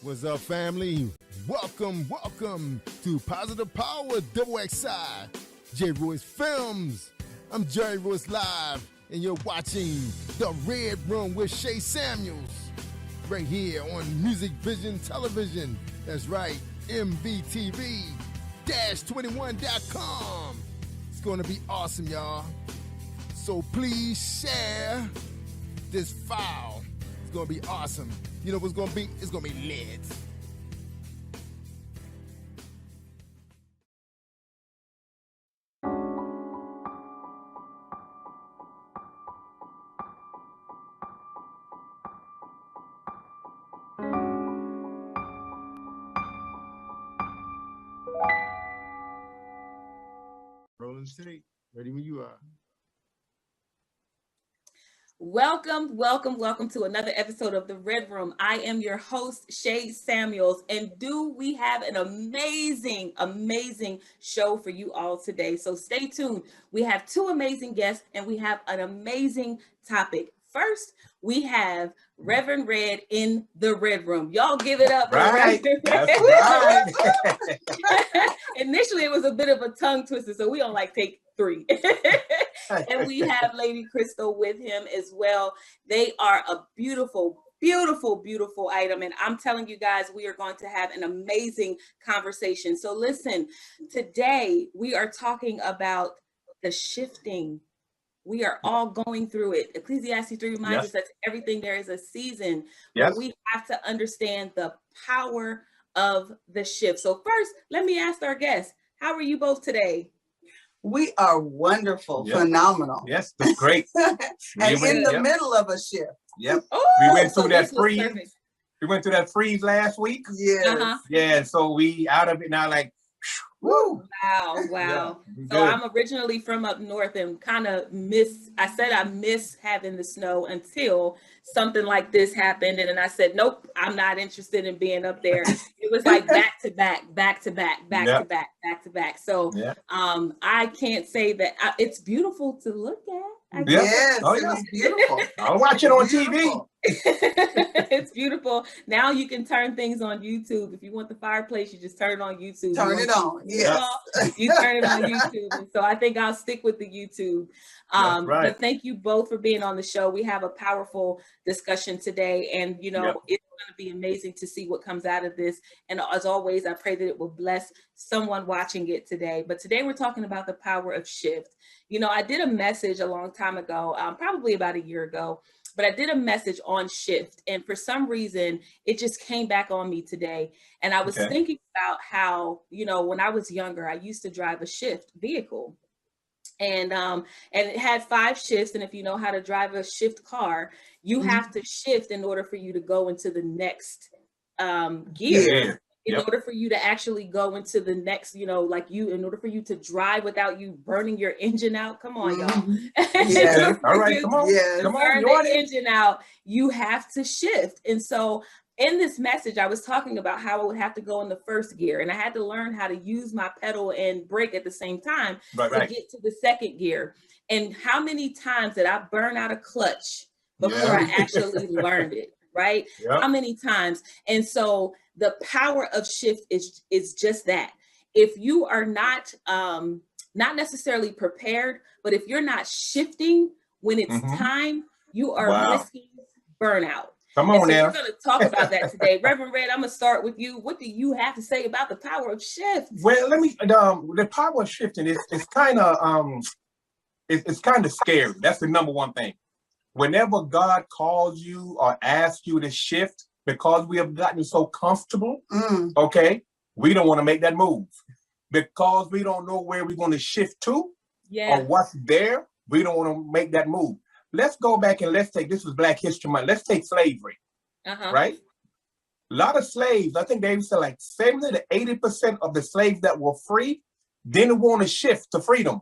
What's up, family? Welcome to Positive Power Double XI, J. Royce Films. I'm Jerry Royce Live, and you're watching The Red Room with Shay Samuels, right here on Music Vision Television. That's right, MVTV-21.com. It's going to be awesome, y'all. So please share this file. It's going to be awesome. You know what's going to be? It's going to be lit. Rolling tape. Ready when you are. Welcome to another episode of The Red Room. I am your host, Shay Samuels, and we have an amazing show for you all today. So stay tuned. We have two amazing guests, and we have an amazing topic. First, we have Reverend Red in the Red Room. Y'all give it up. Right. That's right. Initially, it was a bit of a tongue twister, so we don't take 3. And we have Lady Krystal with him as well. They are a beautiful item. And I'm telling you guys, we are going to have an amazing conversation. So listen, today we are talking about the shifting. We are all going through it. Ecclesiastes 3 reminds us that to everything there is a season. But we have to understand the power of the shift. So first, let me ask our guests, how are you both today? We are wonderful, phenomenal. Yes, that's great. And in the middle of a shift. Yep. Oh, we went through so that freeze. We went through that freeze last week. Yes. Yeah, so we out of it now, woo. Wow. Yeah, So I'm originally from up north and kind of miss having the snow until something like this happened. And then I said, nope, I'm not interested in being up there. It was like back to back. So I can't say that it's beautiful to look at. Yes, it's beautiful. I'll watch it on TV. It's beautiful. Now you can turn things on YouTube. If you want the fireplace, you just turn it on YouTube. Turn it on. Yes. You turn it on YouTube. And so I think I'll stick with the YouTube. But thank you both for being on the show. We have a powerful discussion today. And, it's going to be amazing to see what comes out of this. And as always, I pray that it will bless someone watching it today. But today we're talking about the power of shift. I did a message a long time ago, probably about a year ago, but I did a message on shift. And for some reason, it just came back on me today. And I was thinking about how, when I was younger, I used to drive a shift vehicle. And it had 5 shifts. And if you know how to drive a shift car, you have to shift in order for you to go into the next gear. In order for you to actually go into the next, in order for you to drive without you burning your engine out. Come on, y'all. Yeah. All right, come on. Yes. Come on. Burn the engine out. You have to shift. And so in this message, I was talking about how I would have to go in the first gear, and I had to learn how to use my pedal and brake at the same time to get to the second gear. And how many times did I burn out a clutch before I actually learned it? Right? Yep. How many times? And so the power of shift is just that. If you are not necessarily prepared, but if you're not shifting when it's time, you are risking burnout. Come on now. We're going to talk about that today. Reverend Red, I'm going to start with you. What do you have to say about the power of shift? Well, the power of shifting is kind of it's kind of scary. That's the number one thing. Whenever God calls you or asks you to shift, because we have gotten so comfortable, we don't want to make that move. Because we don't know where we're going to shift to or what's there, we don't want to make that move. Let's go back and this was Black History Month. Let's take slavery, right? A lot of slaves, I think they said 70 to 80% of the slaves that were free didn't want to shift to freedom.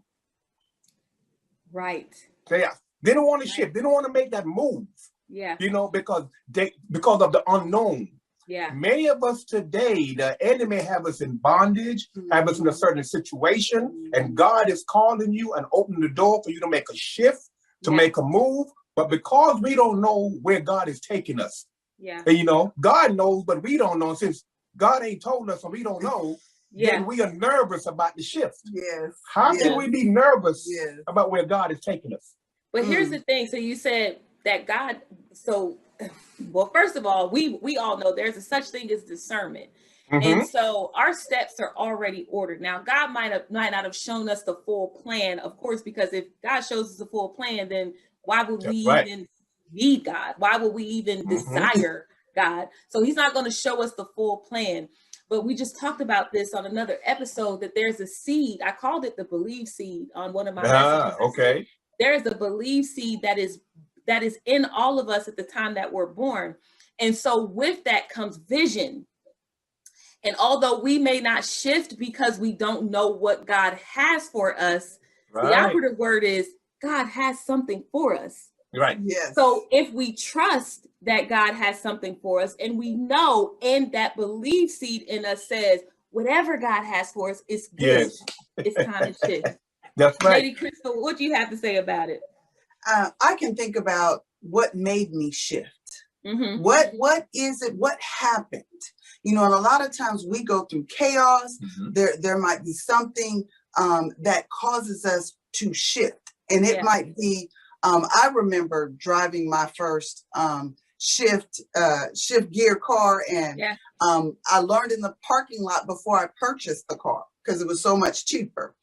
Right. They don't want to shift. They don't want to make that move. Yeah. Because of the unknown. Yeah. Many of us today, the enemy have us in bondage, have us in a certain situation, and God is calling you and opening the door for you to make a shift, to make a move. But because we don't know where God is taking us, Yeah. And, you know, God knows, but we don't know. Since God ain't told us and we don't know, then we are nervous about the shift. Yes. How can we be nervous about where God is taking us? But here's the thing. So you said that God, well, first of all, we all know there's a such thing as discernment. And so our steps are already ordered. Now, God might not have shown us the full plan, of course, because if God shows us the full plan, then why would we even need God? Why would we even desire God? So he's not going to show us the full plan. But we just talked about this on another episode, that there's a seed. I called it the believe seed on one of my messages. Okay. There's a believe seed that is in all of us at the time that we're born. And so with that comes vision. And although we may not shift because we don't know what God has for us, the operative word is God has something for us. Right. Yes. So if we trust that God has something for us, and we know, and that belief seed in us says, whatever God has for us is good. It's time to shift. That's right. Lady Krystal, what do you have to say about it? I can think about what made me shift. What is it? What happened? You know, and a lot of times we go through chaos. There might be something that causes us to shift. And it might be, I remember driving my first shift gear car, and I learned in the parking lot before I purchased the car because it was so much cheaper.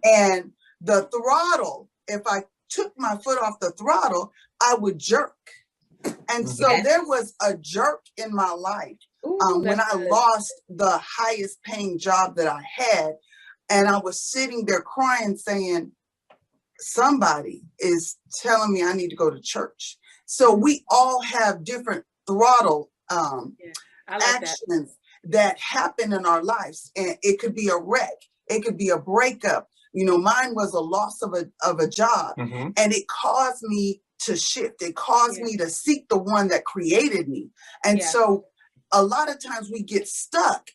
And the throttle, if I took my foot off the throttle, I would jerk. And so there was a jerk in my life when I lost the highest paying job that I had. And I was sitting there crying, saying, somebody is telling me I need to go to church. So we all have different throttle actions that happen in our lives. And it could be a wreck. It could be a breakup. You know, mine was a loss of a job. And it caused me to shift. It caused me to seek the one that created me. And so a lot of times we get stuck.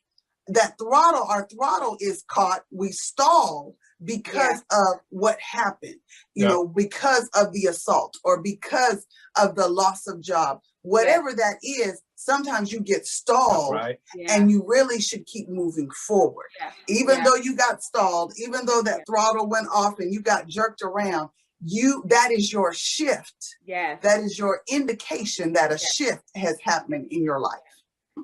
Our throttle is caught. We stall because of what happened, you know, because of the assault or because of the loss of job, whatever that is. Sometimes you get stalled and you really should keep moving forward. Even though you got stalled, even though that throttle went off and you got jerked around, that is your shift. That is your indication that a shift has happened in your life.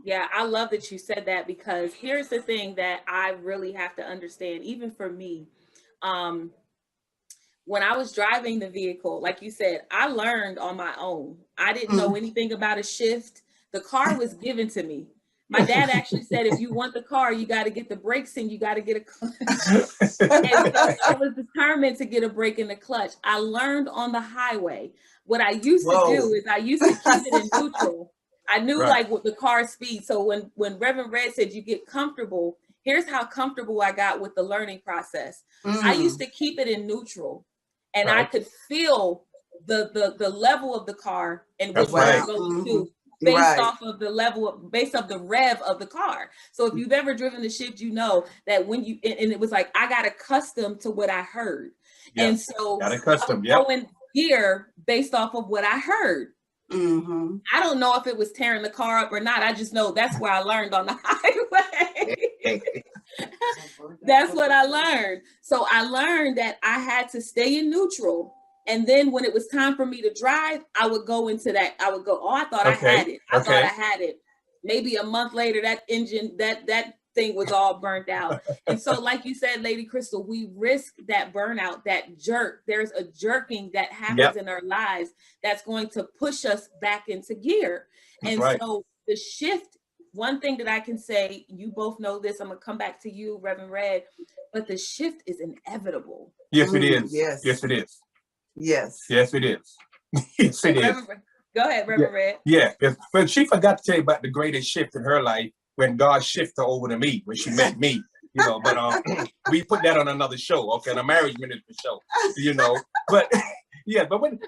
Yeah, I love that you said that, because here's the thing that I really have to understand, even for me. When I was driving the vehicle, like you said, I learned on my own. I didn't know anything about a shift. The car was given to me. My dad actually said, if you want the car, you got to get the brakes and you got to get a clutch. And so I was determined to get a brake and a clutch. I learned on the highway. What I used to do is I used to keep it in neutral. I knew like what the car speed. So when Reverend Red said you get comfortable, here's how comfortable I got with the learning process. I used to keep it in neutral, and I could feel the level of the car and what we're going to based off of the based off the rev of the car. So if you've ever driven the shift, you know that when you, and it was like, I got accustomed to what I heard. And so got accustomed, going gear based off of what I heard. I don't know if it was tearing the car up or not. I just know that's where I learned on the highway. That's what I learned. So I learned that I had to stay in neutral. And then when it was time for me to drive, I would go into that. I would go, I thought I had it. I thought I had it. Maybe a month later, that engine, that thing was all burnt out. And so, like you said, Lady Krystal, we risk that burnout, that jerk. There's a jerking that happens in our lives that's going to push us back into gear. And so the shift, one thing that I can say, you both know this, I'm going to come back to you, Reverend Red, but the shift is inevitable. Yes, it is. Yes, it is. Yes. Yes, it is. Yes, it is. Go ahead, Reverend Red. Yeah, but she forgot to tell you about the greatest shift in her life when God shifted her over to me, when she met me, you know, but we put that on another show, okay, the marriage ministry show, you know, but but when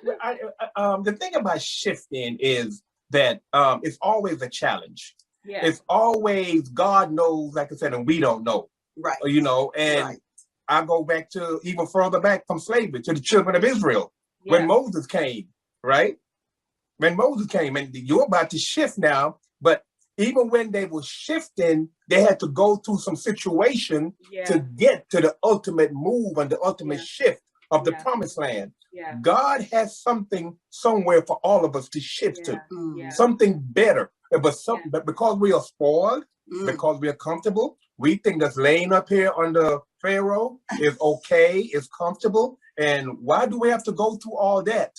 the thing about shifting is that it's always a challenge. It's always, God knows, like I said, and we don't know, you know, and I go back to even further back from slavery to the children of Israel when Moses came, right? When Moses came, and you're about to shift now, but even when they were shifting, they had to go through some situation to get to the ultimate move and the ultimate shift of the promised land. God has something somewhere for all of us to shift to, something better. But because we are spoiled, because we are comfortable, we think that's laying up here under Pharaoh is okay, is comfortable. And why do we have to go through all that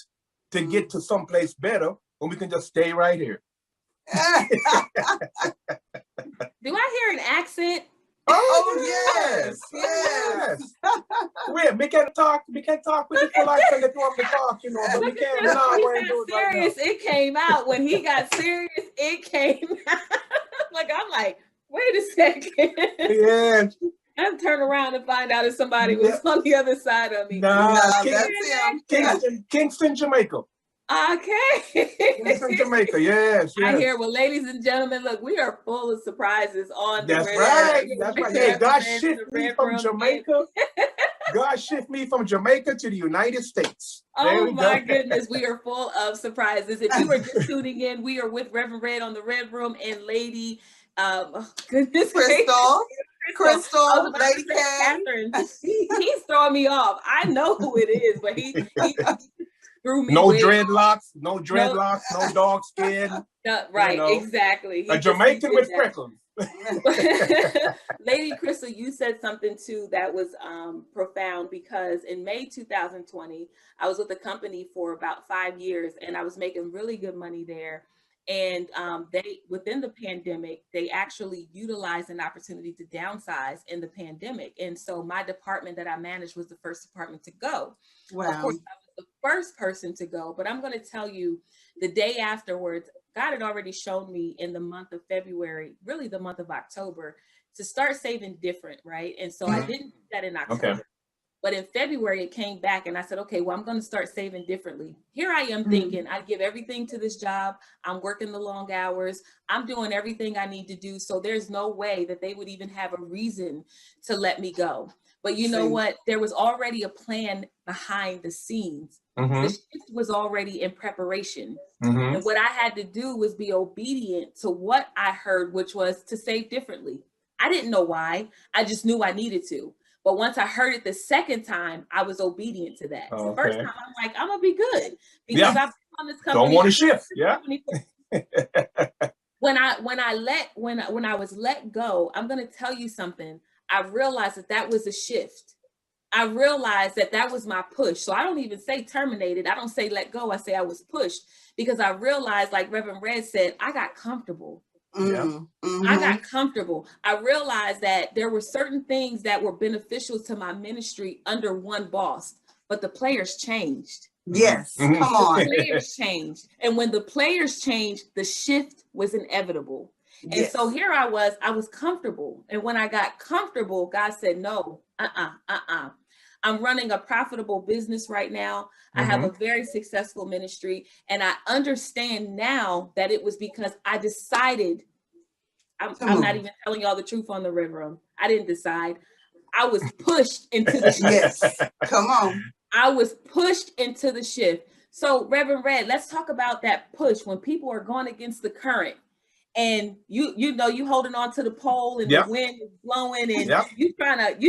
to get to someplace better when we can just stay right here? Do I hear an accent? Oh yes, yes. We can't talk. We can't talk with the polite thing that you want to talk, you know. But we can't. When he got serious, it came out. When he got serious, it came out. I'm like, wait a second. Yeah. I'm turning around to find out if somebody was on the other side of me. Nah, that's him. Kingston, Jamaica. Okay. Kingston, Jamaica. Yes. I hear. Well, ladies and gentlemen, look, we are full of surprises on the That's Red right. Room. That's right. Hey, God shift me from Jamaica. God shift me from Jamaica to the United States. Oh my goodness, we are full of surprises. If you are just tuning in, we are with Reverend Red on the Red Room and Lady goodness Krystal, Lady Catherine. He's throwing me off. I know who it is, but he threw me. No dreadlocks, no dog skin. Right, exactly. A Jamaican with freckles. Lady Krystal, you said something too that was profound, because in May 2020, I was with the company for about 5 years and I was making really good money there. And they, within the pandemic, they actually utilized an opportunity to downsize in the pandemic. And so my department that I managed was the first department to go. Wow. Of course, I was the first person to go, but I'm going to tell you, the day afterwards, God had already shown me in the month of February, really the month of October, to start saving different, right? And so I didn't do that in October. Okay. But in February, it came back and I said, okay, well, I'm going to start saving differently. Here I am thinking, I give everything to this job. I'm working the long hours. I'm doing everything I need to do. So there's no way that they would even have a reason to let me go. But you know what? There was already a plan behind the scenes. The shift was already in preparation. And what I had to do was be obedient to what I heard, which was to save differently. I didn't know why. I just knew I needed to. But once I heard it the second time, I was obedient to that. The first time, I'm like, I'm gonna be good because I've been on this company. Don't want to shift. Yeah. When I was let go, I'm gonna tell you something. I realized that was a shift. I realized that was my push. So I don't even say terminated. I don't say let go. I say I was pushed, because I realized, like Reverend Red said, I got comfortable. I got comfortable. I realized that there were certain things that were beneficial to my ministry under one boss, but the players changed. Yes, come on. The players changed. And when the players changed, the shift was inevitable. And so here I was comfortable. And when I got comfortable, God said, no, I'm running a profitable business right now. I have a very successful ministry. And I understand now that it was because I decided, I'm not even telling y'all the truth on the Red Room. I didn't decide. I was pushed into the shift. Yes, come on. I was pushed into the shift. So Reverend Red, let's talk about that push when people are going against the current. And you know you holding on to the pole and the wind is blowing and you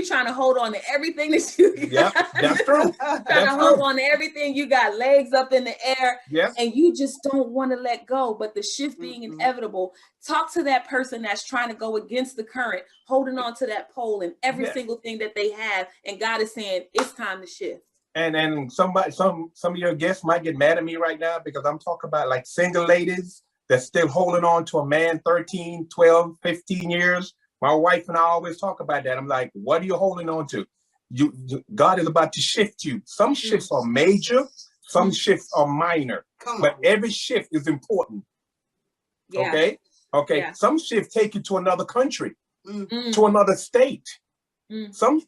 trying to hold on to everything that you got. That's true. Trying to hold on to everything. You got legs up in the air and you just don't want to let go. But the shift being inevitable, talk to that person that's trying to go against the current, holding on to that pole and every single thing that they have. And God is saying it's time to shift. And some of your guests might get mad at me right now because I'm talking about like single ladies that's still holding on to a man 13, 12, 15 years. My wife and I always talk about that. I'm like, what are you holding on to? God is about to shift you. Some shifts are major, some shifts are minor, but every shift is important. Okay. Yeah. Some shifts take you to another country, to another state. Some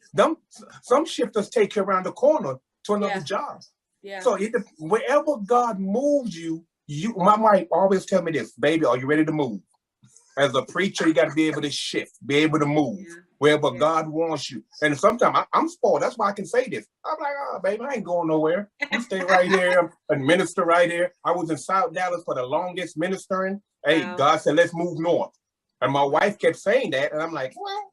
shifters take you around the corner to another job. So wherever God moves you, my wife always tell me this, baby, are you ready to move? As a preacher, you got to be able to shift, be able to move wherever God wants you. And sometimes I'm spoiled. That's why I can say this. I'm like, oh, baby, I ain't going nowhere. I'm staying right here and minister right here. I was in South Dallas for the longest ministering. Hey, God said, let's move north. And my wife kept saying that. And I'm like, well,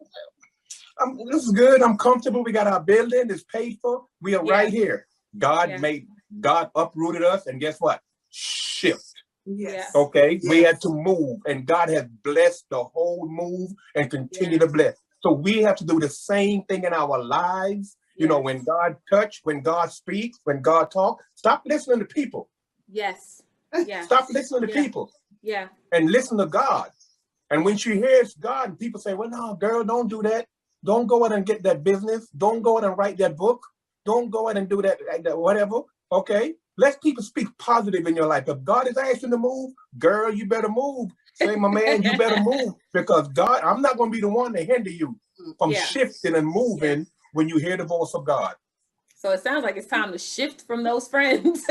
this is good. I'm comfortable. We got our building. It's paid for. We are right here. God uprooted us. And guess what? Shift. Yes. Okay. Yes. We had to move, and God has blessed the whole move and continue to bless. So we have to do the same thing in our lives. You know, when God touch, when God speaks, when God talks, stop listening to people. Yes. Yeah. Stop listening to people. Yeah. And listen to God. And when she hears God, people say, well, no, girl, don't do that. Don't go out and get that business. Don't go out and write that book. Don't go out and do that whatever. Okay. Let people speak positive in your life. If God is asking to move, girl, you better move. Say, my man, you better move. Because God, I'm not going to be the one to hinder you from shifting and moving when you hear the voice of God. So it sounds like it's time to shift from those friends.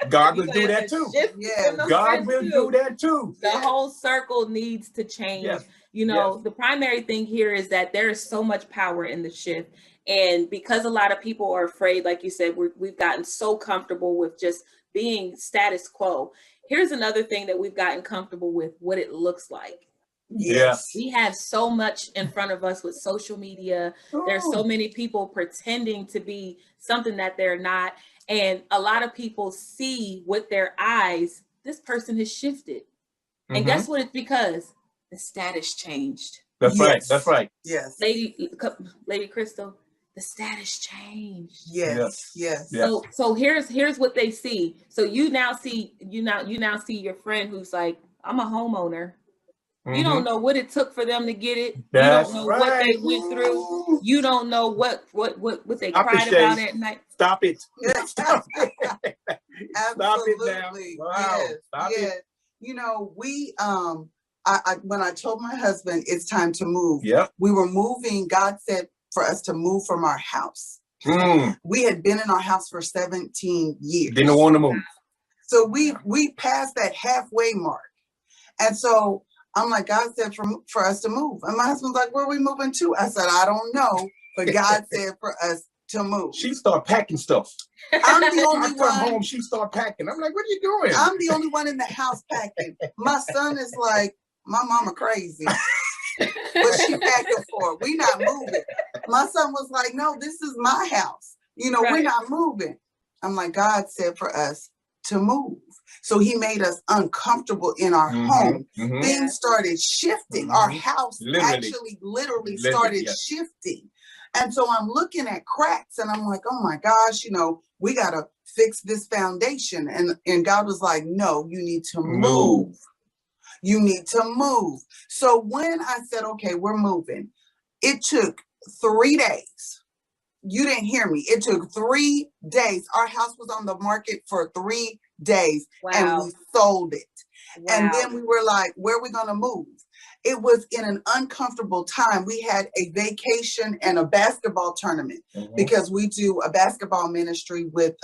God will do that too. Yeah, God will do that too. The whole circle needs to change. Yes. You know, the primary thing here is that there is so much power in the shift. And because a lot of people are afraid, like you said, we've gotten so comfortable with just being status quo. Here's another thing that we've gotten comfortable with, what it looks like. Yes. We have so much in front of us with social media. There's so many people pretending to be something that they're not. And a lot of people see with their eyes, this person has shifted. And guess what? It's because the status changed. That's right. That's right. Yes. Lady Krystal, the status changed. Yes. So here's what they see. So you now see your friend who's like, I'm a homeowner. You don't know what it took for them to get it. That's you don't know what they went through. You don't know what they cried about at night. Stop it. Stop it. Absolutely. Stop it now. Wow. Stop it. You know, we when I told my husband it's time to move, we were moving. God said for us to move from our house. We had been in our house for 17 years. Didn't want to move. So we passed that halfway mark. And so I'm like, God said for us to move. And my husband's like, where are we moving to? I said, I don't know. But God said for us to move. She started packing stuff. I'm the only one. I come home, she started packing. I'm like, what are you doing? I'm the only one in the house packing. My son is like, my mama crazy. What she packing for? We not moving. My son was like, no, this is my house. You know, we're not moving. I'm like, God said for us to move. So he made us uncomfortable in our home. Things started shifting. Our house literally started shifting. And so I'm looking at cracks and I'm like, oh my gosh, you know, we got to fix this foundation. And God was like, no, you need to move. You need to move. So when I said, okay, we're moving, it took 3 days. You didn't hear me. It took 3 days. Our house was on the market for 3 days and we sold it. And then we were like, where are we going to move? It was in an uncomfortable time. We had a vacation and a basketball tournament because we do a basketball ministry with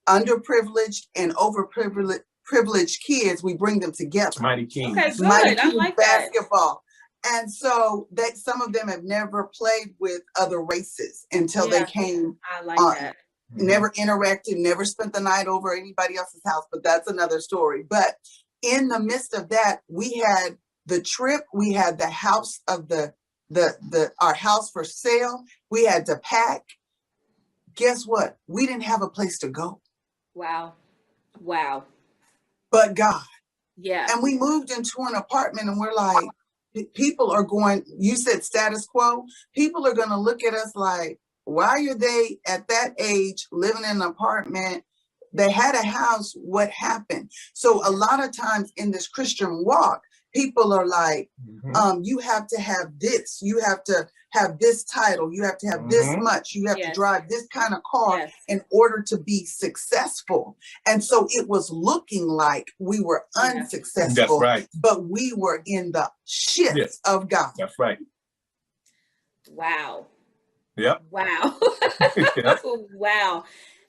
underprivileged and overprivileged kids. We bring them together. Mighty Kings. Okay, good. Mighty I like basketball. And so that some of them have never played with other races until they came. I like that. Never interacted, never spent the night over anybody else's house, but that's another story. But in the midst of that, we had the trip, we had the house of our house for sale. We had to pack. Guess what? We didn't have a place to go. Wow. But God. Yeah. And we moved into an apartment and we're like, people are going, you said status quo. People are going to look at us like, why are they at that age living in an apartment? They had a house. What happened? So a lot of times in this Christian walk, people are like, you have to have this. You have to have this title. You have to have this much. You have to drive this kind of car in order to be successful. And so it was looking like we were unsuccessful. That's right. But we were in the shift of God. That's right. Wow. Yep. Wow. Wow.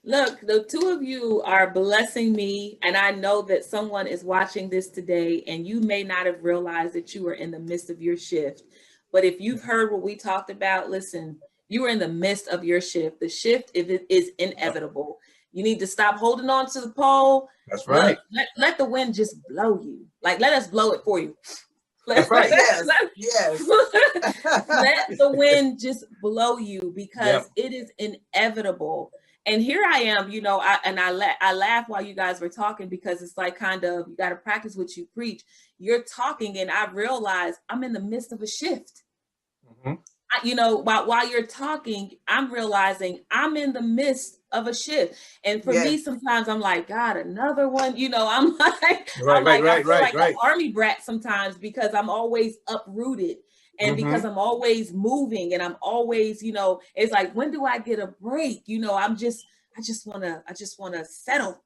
Look, the two of you are blessing me, and I know that someone is watching this today, and you may not have realized that you were in the midst of your shift. But if you've heard what we talked about, listen, you are in the midst of your shift. The shift is inevitable. You need to stop holding on to the pole. That's right. Let the wind just blow you. Like, let us blow it for you. That's right. Yes. Let the wind just blow you, because it is inevitable. And here I am, you know, I laugh while you guys were talking, because it's like, kind of, you got to practice what you preach. You're talking, and I realize I'm in the midst of a shift. Mm-hmm. You know, while you're talking, I'm realizing I'm in the midst of a shift. And for me, sometimes I'm like, God, another one. You know, I'm like, I feel like an army brat sometimes, because I'm always uprooted. And because I'm always moving, and I'm always, you know, it's like, when do I get a break? You know, I just want to settle.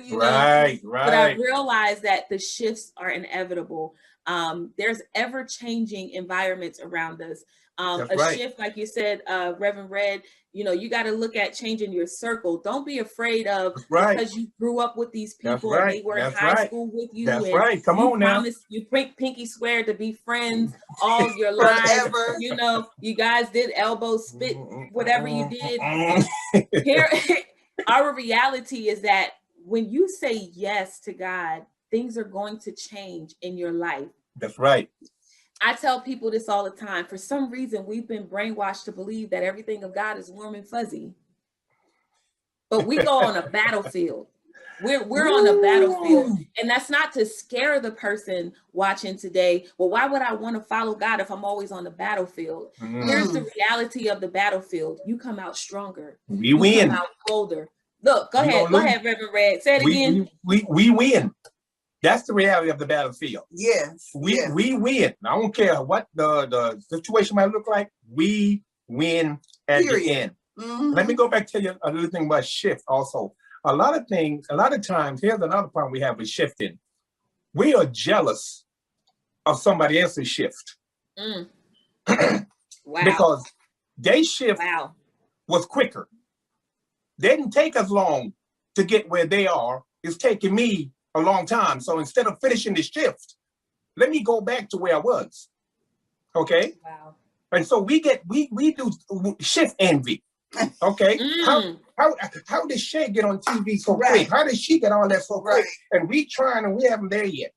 you know? But I realize that the shifts are inevitable. There's ever changing environments around us. Shift, like you said, Reverend Red, you know, you got to look at changing your circle. Don't be afraid of, because you grew up with these people and they were in high school with you. Come on now. You pinky swear to be friends all your life. You know, you guys did elbow spit, whatever you did. Here, our reality is that when you say yes to God, things are going to change in your life. That's right. I tell people this all the time. For some reason, we've been brainwashed to believe that everything of God is warm and fuzzy. But we go on a battlefield. We're on a battlefield. And that's not to scare the person watching today. Well, why would I want to follow God if I'm always on the battlefield? Here's the reality of the battlefield. You come out stronger. We win. Come out bolder. Look, go ahead, Reverend Red. Say it again. We win. That's the reality of the battlefield. Yes. We win. I don't care what the situation might look like. We win at the end. Let me go back to you a little thing about shift also. A lot of times, here's another problem we have with shifting. We are jealous of somebody else's shift. Wow. Because their shift was quicker. They didn't take as long to get where they are. It's taking me a long time. So instead of finishing the shift, let me go back to where I was. Okay. Wow. And so we do shift envy. Okay. How did Shay get on TV so quick? How did she get all that so quick? And we trying, and we haven't there yet.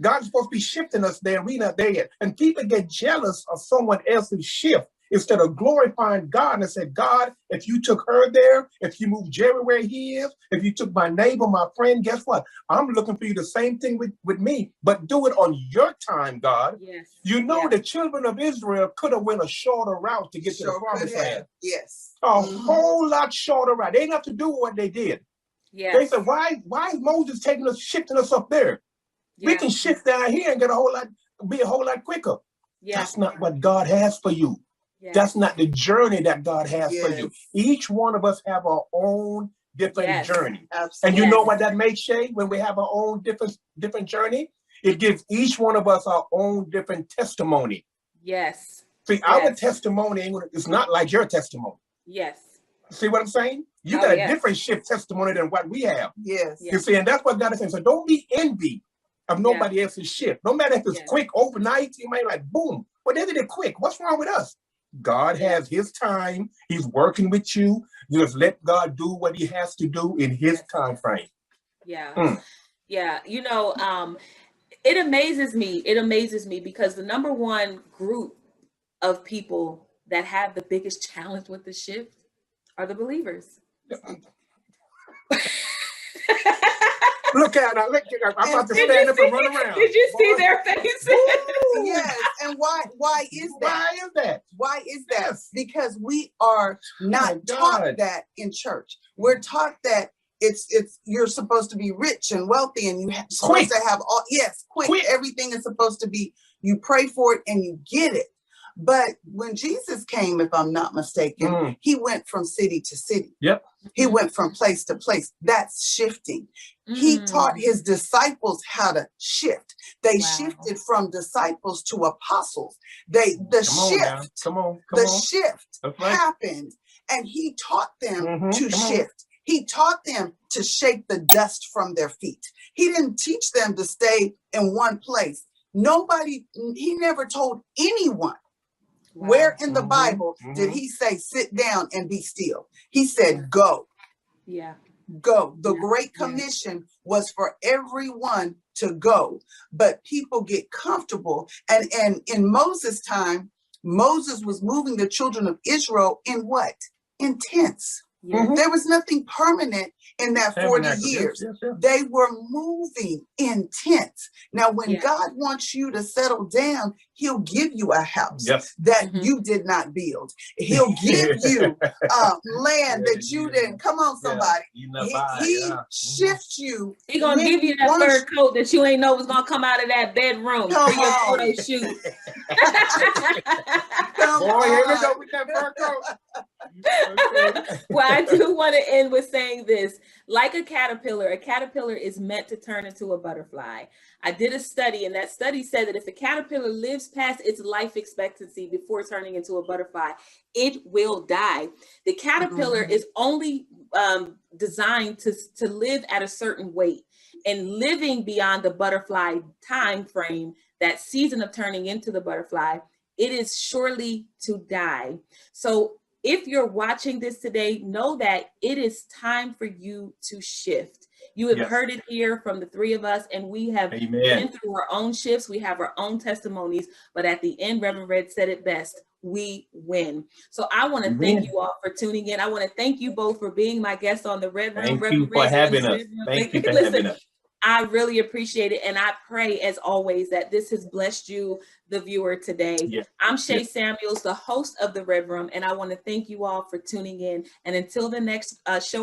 God's supposed to be shifting us there, and we're not there yet. And people get jealous of someone else's shift instead of glorifying God and say, God, if you took her there, if you moved Jerry where he is, if you took my neighbor, my friend, guess what? I'm looking for you the same thing with me, but do it on your time, God. Yes. You know, the children of Israel could have went a shorter route to get to the promised land. Yes. A whole lot shorter route. They didn't have to do what they did. Yes. They said, why is Moses shifting us up there? Yeah. We can shift down here and be a whole lot quicker. Yeah. That's not what God has for you. Yes. That's not the journey that God has for you. Each one of us have our own different journey. Absolutely. And you know what that makes, Shay, when we have our own different journey? It gives each one of us our own different testimony. Yes. See, our testimony is not like your testimony. Yes. See what I'm saying? You got a different shift testimony than what we have. Yes. You see, and that's what God is saying. So don't be envy of nobody else's shift. No matter if it's quick overnight, you might like, boom. But they did it quick. What's wrong with us? God has his time. He's working with you. You just let God do what he has to do in his time frame. Yeah. Yeah. You know, it amazes me. It amazes me because the number one group of people that have the biggest challenge with the shift are the believers. Look at her. I'm about to stand up and run around. Did you see their faces? Yes. And why is that? Why is that? Yes. Because we are not taught that in church. We're taught that it's you're supposed to be rich and wealthy and you're supposed to have all quick. Everything is supposed to be, you pray for it and you get it. But when Jesus came, if I'm not mistaken, he went from city to city. Yep. He went from place to place. That's shifting. He taught his disciples how to shift. They shifted from disciples to apostles. The shift happened, and he taught them to shift. He taught them to shake the dust from their feet. He didn't teach them to stay in one place. He never told anyone where in the Bible did he say, sit down and be still. He said, go. Yeah. Go. The Great Commission was for everyone to go, but people get comfortable. And in Moses' time, Moses was moving the children of Israel in what? In tents. There was nothing permanent in that 40 years. Yes. They were moving in tents. Now, when God wants you to settle down, he'll give you a house that you did not build. He'll give you land that you didn't. Come on, somebody. He shifts you. He's going to give you that fur coat that you ain't know was going to come out of that bedroom for your photo shoot. Boy, here we go with that fur coat. Well, I do want to end with saying this. Like a caterpillar is meant to turn into a butterfly. I did a study, and that study said that if a caterpillar lives past its life expectancy before turning into a butterfly, it will die. The caterpillar is only designed to live at a certain weight, and living beyond the butterfly time frame, that season of turning into the butterfly, it is surely to die. So if you're watching this today, know that it is time for you to shift. You have heard it here from the three of us, and we have been through our own shifts. We have our own testimonies, but at the end, Reverend Red said it best. We win. So I want to thank you all for tuning in. I want to thank you both for being my guests on the Red Room. Thank you for having us. Thank you for having us. I really appreciate it. And I pray, as always, that this has blessed you, the viewer, today. Yes. I'm Shay Samuels, the host of the Red Room, and I want to thank you all for tuning in. And until the next show.